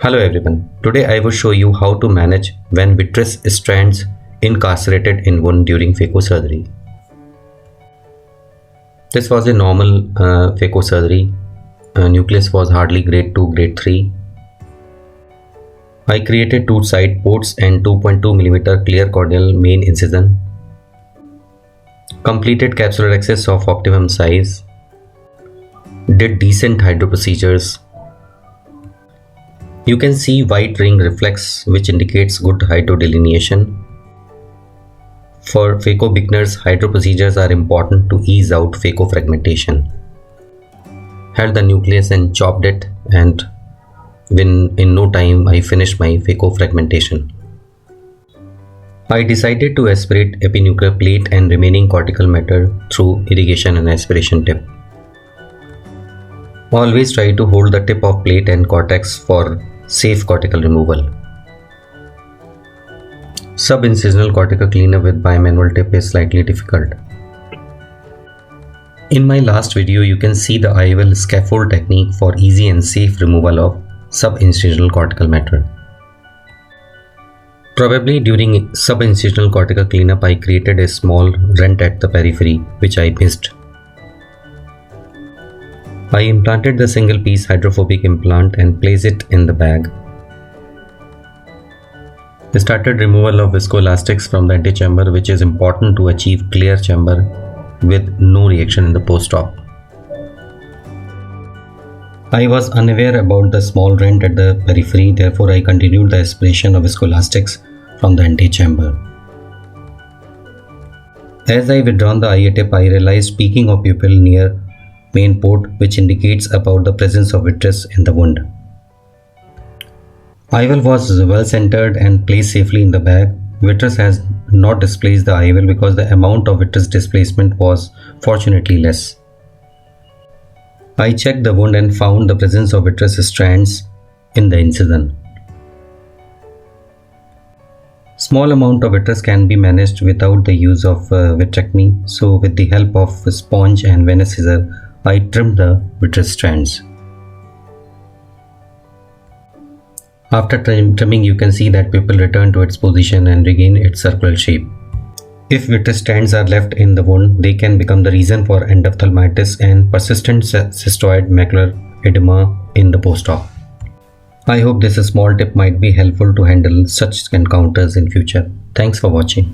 Hello everyone. Today I will show you how to manage when vitreous strands incarcerated in wound during phacosurgery. This was a normal phacosurgery. Nucleus was hardly grade 2, grade 3. I created two side ports and 2.2 mm clear corneal main incision. Completed capsular access of optimum size. Did decent hydro procedures. You can see white ring reflex which indicates good hydro delineation. For phaco beginners, hydro procedures are important to ease out phaco fragmentation. Held the nucleus and chopped it, and in no time I finished my phaco fragmentation. I decided to aspirate epinuclear plate and remaining cortical matter through irrigation and aspiration tip. Always try to hold the tip of plate and cortex for safe cortical removal. Subincisional cortical cleanup with bimanual tip is slightly difficult. In my last video, you can see the IOL scaffold technique for easy and safe removal of subincisional cortical matter. Probably during subincisional cortical cleanup, I created a small rent at the periphery which I missed. I implanted the single piece hydrophobic implant and placed it in the bag. I started removal of viscoelastics from the antechamber, which is important to achieve clear chamber with no reaction in the post-op. I was unaware about the small rent at the periphery, therefore I continued the aspiration of viscoelastics from the antechamber. As I withdrawn the IA tip, I realized peaking of pupil near main port, which indicates about the presence of vitreous in the wound. IOL was well centered and placed safely in the bag. Vitreous has not displaced the IOL because the amount of vitreous displacement was fortunately less. I checked the wound and found the presence of vitreous strands in the incision. Small amount of vitreous can be managed without the use of vitrectomy, so with the help of a sponge and venous scissor, I trimmed the vitreous strands. After trimming, you can see that pupil returned to its position and regain its circular shape. If vitreous strands are left in the wound, they can become the reason for endophthalmitis and persistent cystoid macular edema in the post-op. I hope this small tip might be helpful to handle such encounters in future. Thanks for watching.